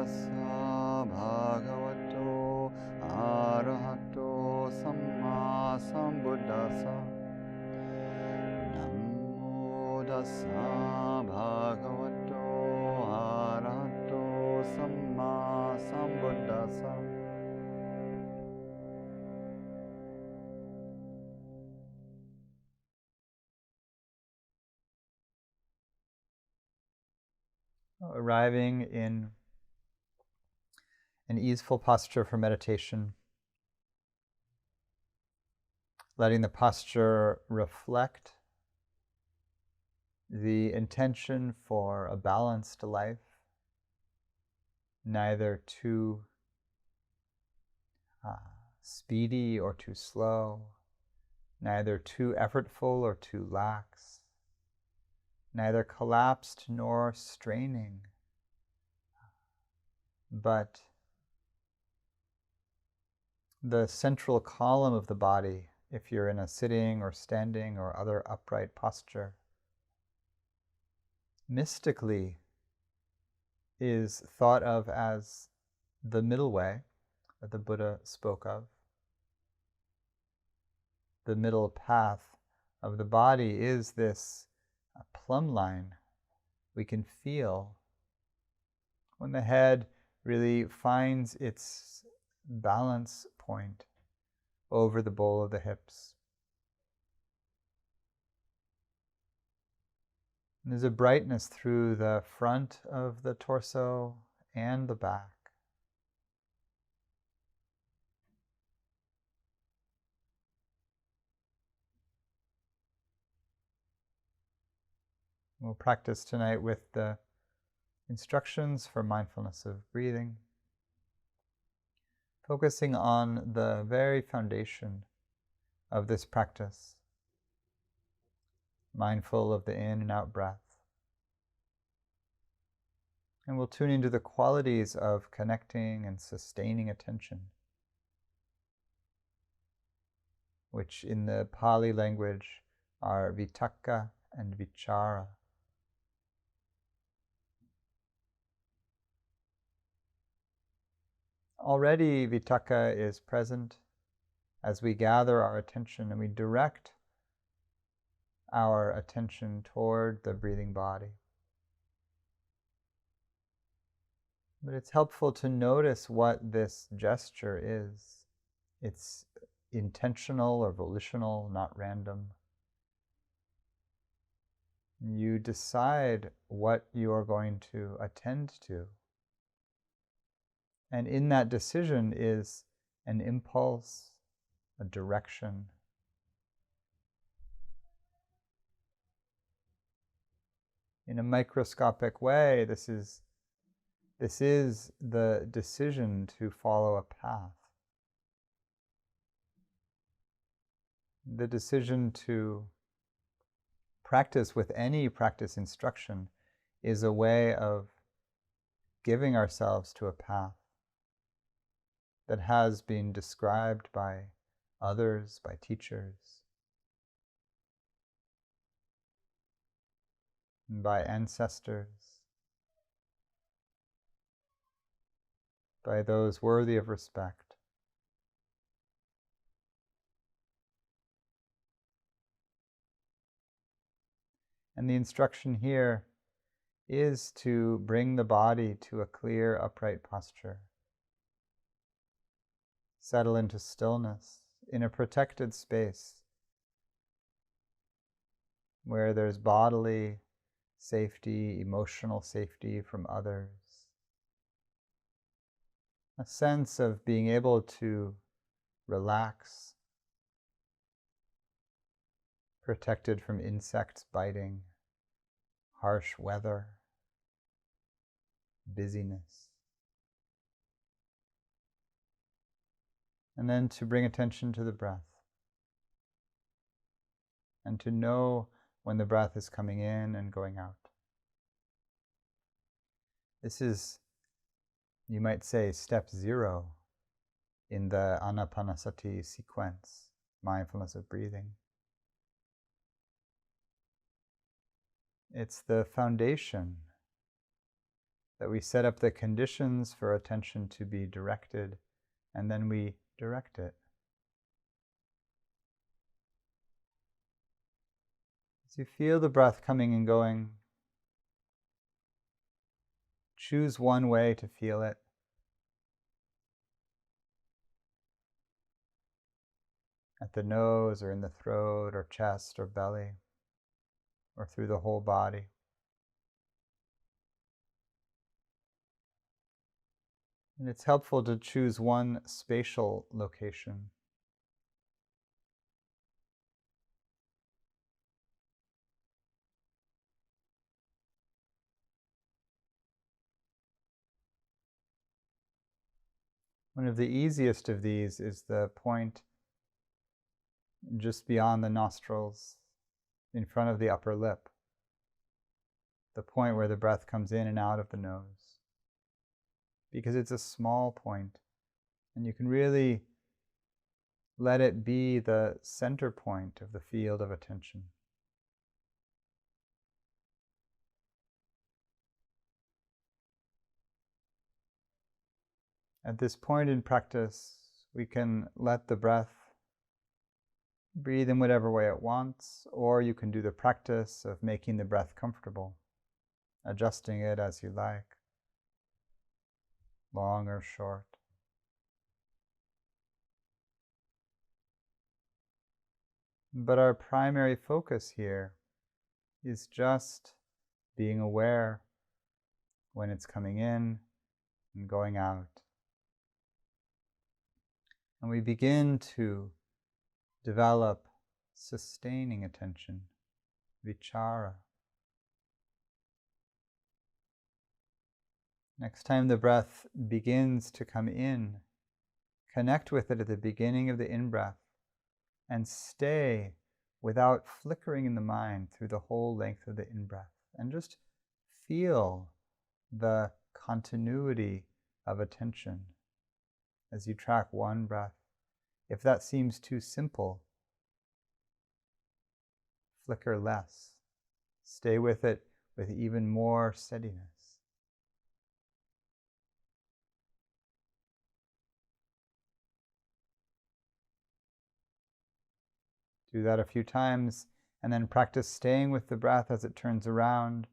tassa bhagavato arahato sammāsambuddhasa. Namo tassa bhagavato arahato sammāsambuddhasa. Arriving in an easeful posture for meditation, letting the posture reflect the intention for a balanced life, neither too speedy or too slow, neither too effortful or too lax, neither collapsed nor straining, but the central column of the body, if you're in a sitting or standing or other upright posture, mystically is thought of as the middle way that the Buddha spoke of. The middle path of the body is this plumb line we can feel when the head really finds its balance point over the bowl of the hips. And there's a brightness through the front of the torso and the back. We'll practice tonight with the instructions for mindfulness of breathing, focusing on the very foundation of this practice, mindful of the in and out breath. And we'll tune into the qualities of connecting and sustaining attention, which in the Pāli language are vitakka and vichara. Already vitakka is present as we gather our attention and we direct our attention toward the breathing body. But it's helpful to notice what this gesture is. It's intentional or volitional, not random. You decide what you are going to attend to. And in that decision is an impulse, a direction. In a microscopic way, this is the decision to follow a path. The decision to practice with any practice instruction is a way of giving ourselves to a path that has been described by others, by teachers, by ancestors, by those worthy of respect. And the instruction here is to bring the body to a clear, upright posture. Settle into stillness in a protected space where there's bodily safety, emotional safety from others. A sense of being able to relax, protected from insects biting, harsh weather, busyness. And then to bring attention to the breath and to know when the breath is coming in and going out. This is, you might say, step 0 in the anapanasati sequence, mindfulness of breathing. It's the foundation that we set up the conditions for attention to be directed, and then we direct it. As you feel the breath coming and going, choose one way to feel it. At the nose, or in the throat, or chest, or belly, or through the whole body. And it's helpful to choose one spatial location. One of the easiest of these is the point just beyond the nostrils, in front of the upper lip, the point where the breath comes in and out of the nose. Because it's a small point, and you can really let it be the center point of the field of attention. At this point in practice, we can let the breath breathe in whatever way it wants, or you can do the practice of making the breath comfortable, adjusting it as you like, long or short. But our primary focus here is just being aware when it's coming in and going out. And we begin to develop sustaining attention, vichara. Next time the breath begins to come in, connect with it at the beginning of the in-breath and stay without flickering in the mind through the whole length of the in-breath. And just feel the continuity of attention as you track one breath. If that seems too simple, flicker less. Stay with it with even more steadiness. Do that a few times, and then practice staying with the breath as it turns around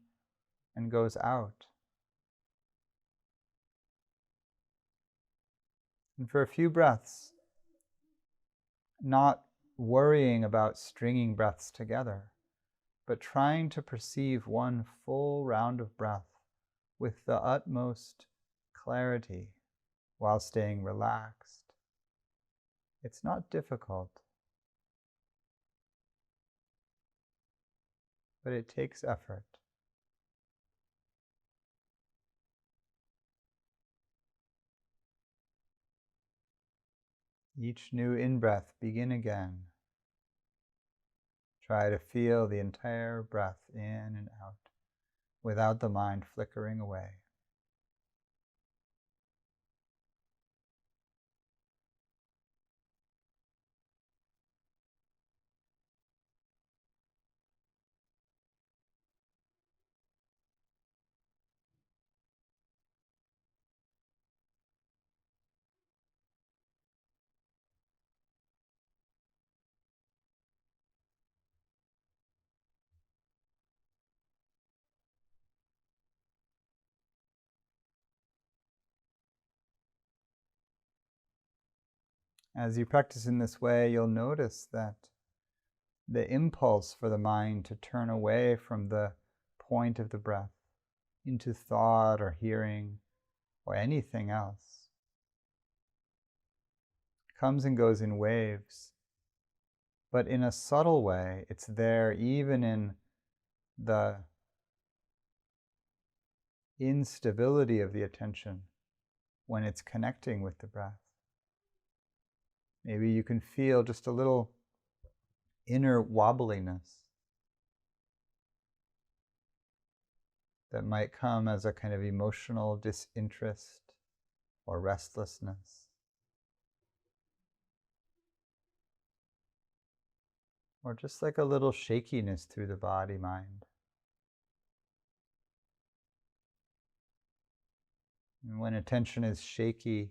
and goes out. And for a few breaths, not worrying about stringing breaths together, but trying to perceive one full round of breath with the utmost clarity while staying relaxed. It's not difficult, but it takes effort. Each new in-breath, begin again. Try to feel the entire breath in and out without the mind flickering away. As you practice in this way, you'll notice that the impulse for the mind to turn away from the point of the breath into thought or hearing or anything else comes and goes in waves. But in a subtle way, it's there even in the instability of the attention when it's connecting with the breath. Maybe you can feel just a little inner wobbliness that might come as a kind of emotional disinterest or restlessness, or just like a little shakiness through the body-mind. And when attention is shaky,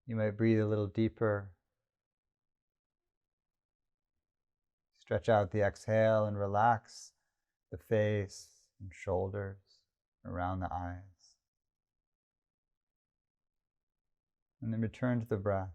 you might breathe a little deeper. Stretch out the exhale and relax the face and shoulders, around the eyes. And then return to the breath.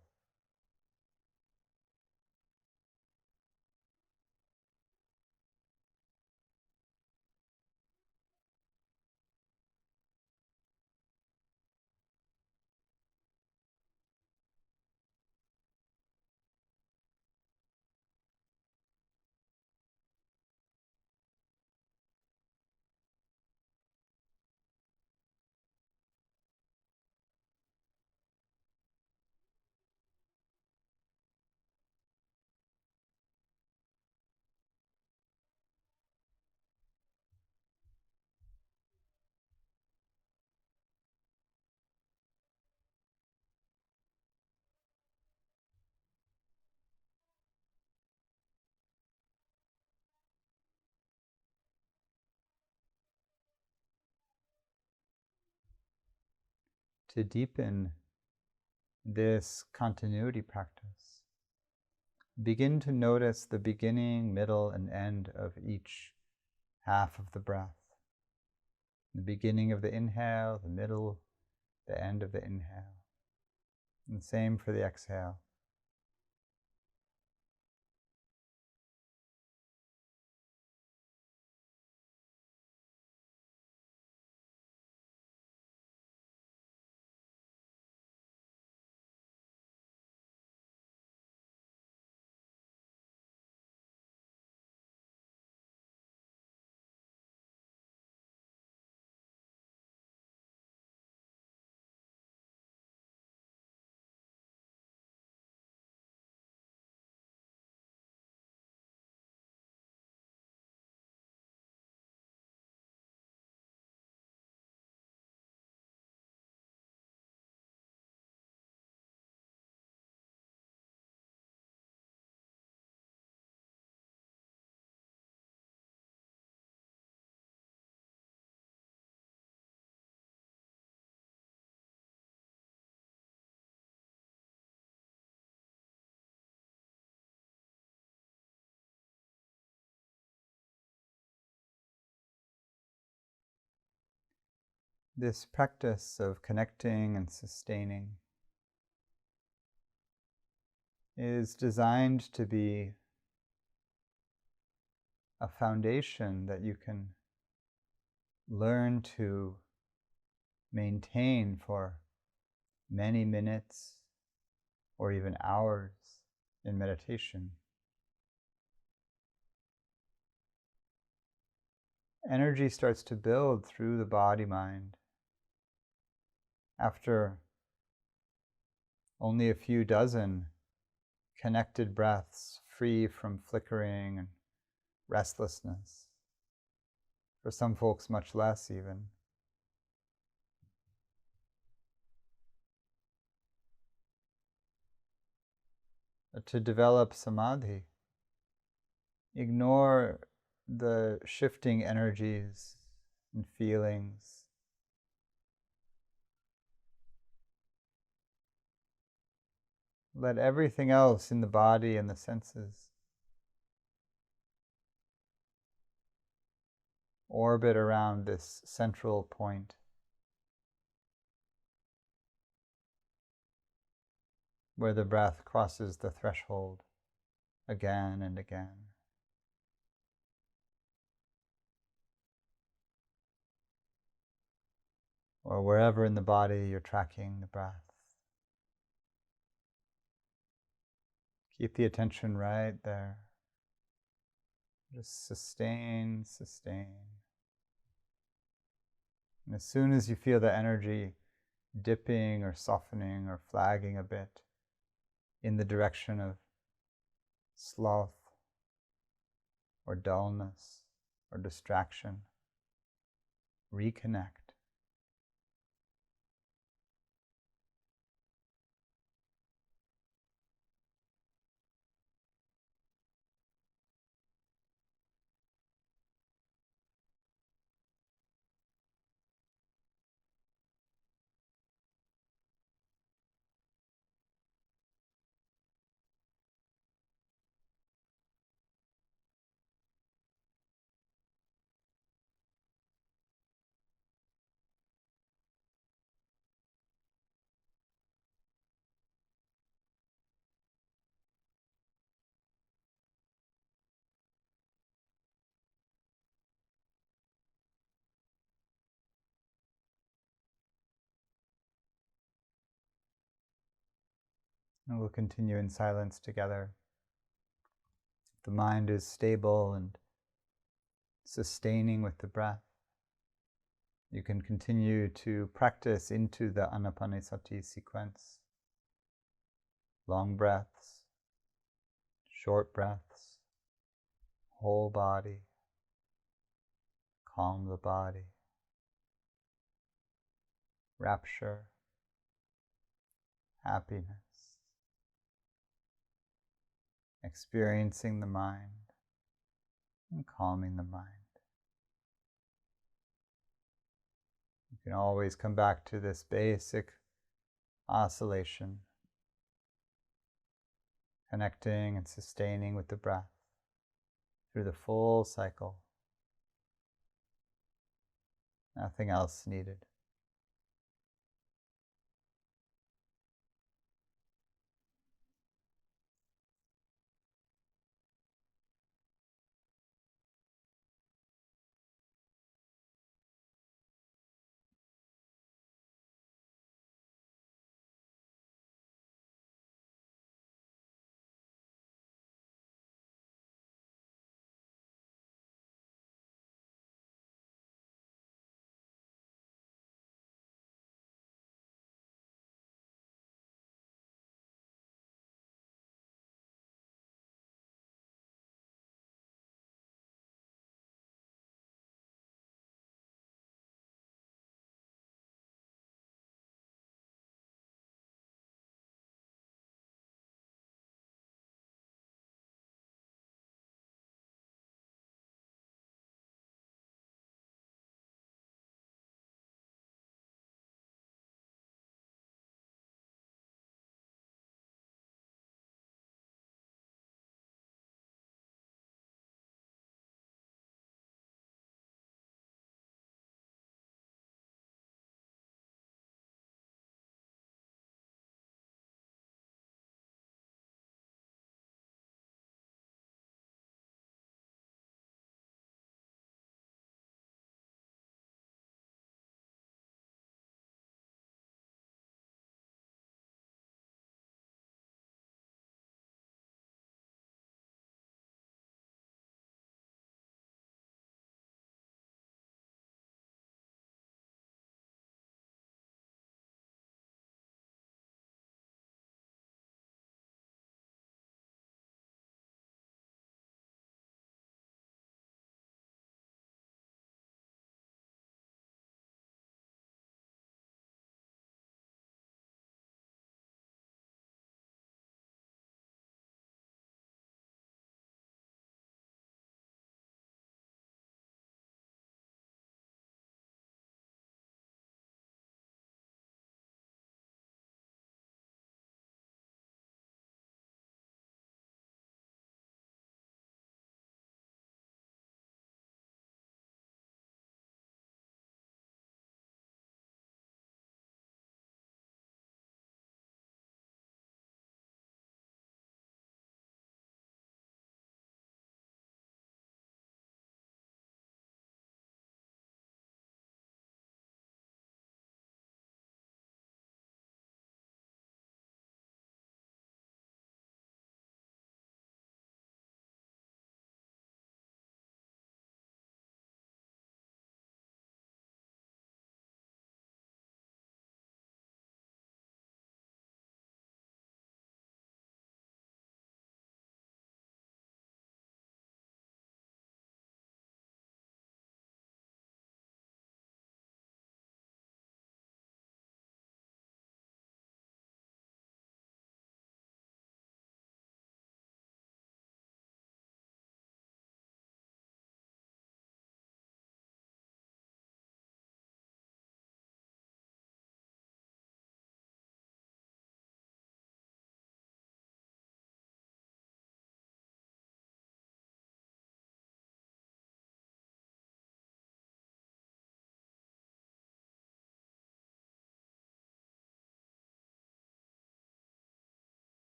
To deepen this continuity practice, begin to notice the beginning, middle, and end of each half of the breath. The beginning of the inhale, the middle, the end of the inhale. And same for the exhale. This practice of connecting and sustaining is designed to be a foundation that you can learn to maintain for many minutes or even hours in meditation. Energy starts to build through the body-mind. After only a few dozen connected breaths, free from flickering and restlessness. For some folks, much less even. To develop samadhi, ignore the shifting energies and feelings. Let everything else in the body and the senses orbit around this central point. Where the breath crosses the threshold again and again. Or wherever in the body you're tracking the breath. Keep the attention right there. Just sustain, sustain. And as soon as you feel the energy dipping or softening or flagging a bit in the direction of sloth or dullness or distraction, reconnect. And we'll continue in silence together. The mind is stable and sustaining with the breath. You can continue to practice into the Anapanasati sequence. Long breaths, short breaths, whole body, calm the body, rapture, happiness, experiencing the mind and calming the mind. You can always come back to this basic oscillation, connecting and sustaining with the breath through the full cycle. Nothing else needed.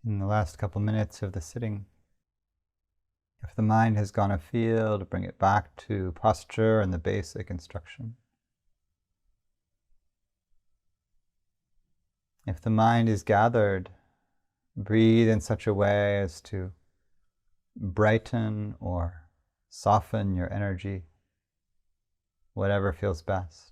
In the last couple minutes of the sitting, if the mind has gone afield, bring it back to posture and the basic instruction. If the mind is gathered, breathe in such a way as to brighten or soften your energy, whatever feels best.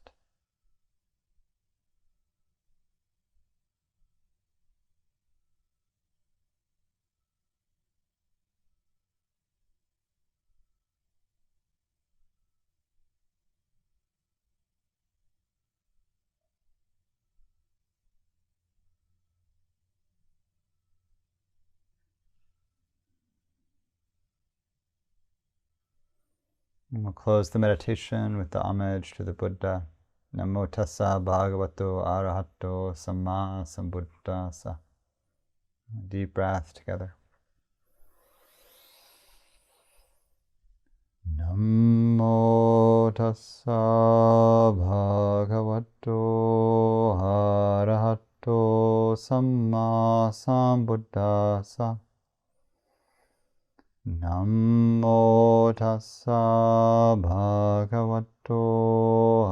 And we'll close the meditation with the homage to the Buddha. Namo tassa bhagavato arahato sammāsambuddhasa. Deep breath together. Namo tassa bhagavato arahato sammāsambuddhasa. Namo tassa bhagavato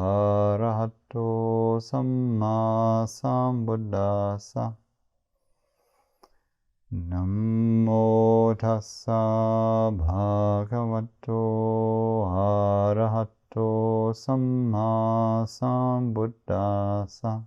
arahato sammāsambuddhasa. Namo tassa bhagavato arahato sammāsambuddhasa.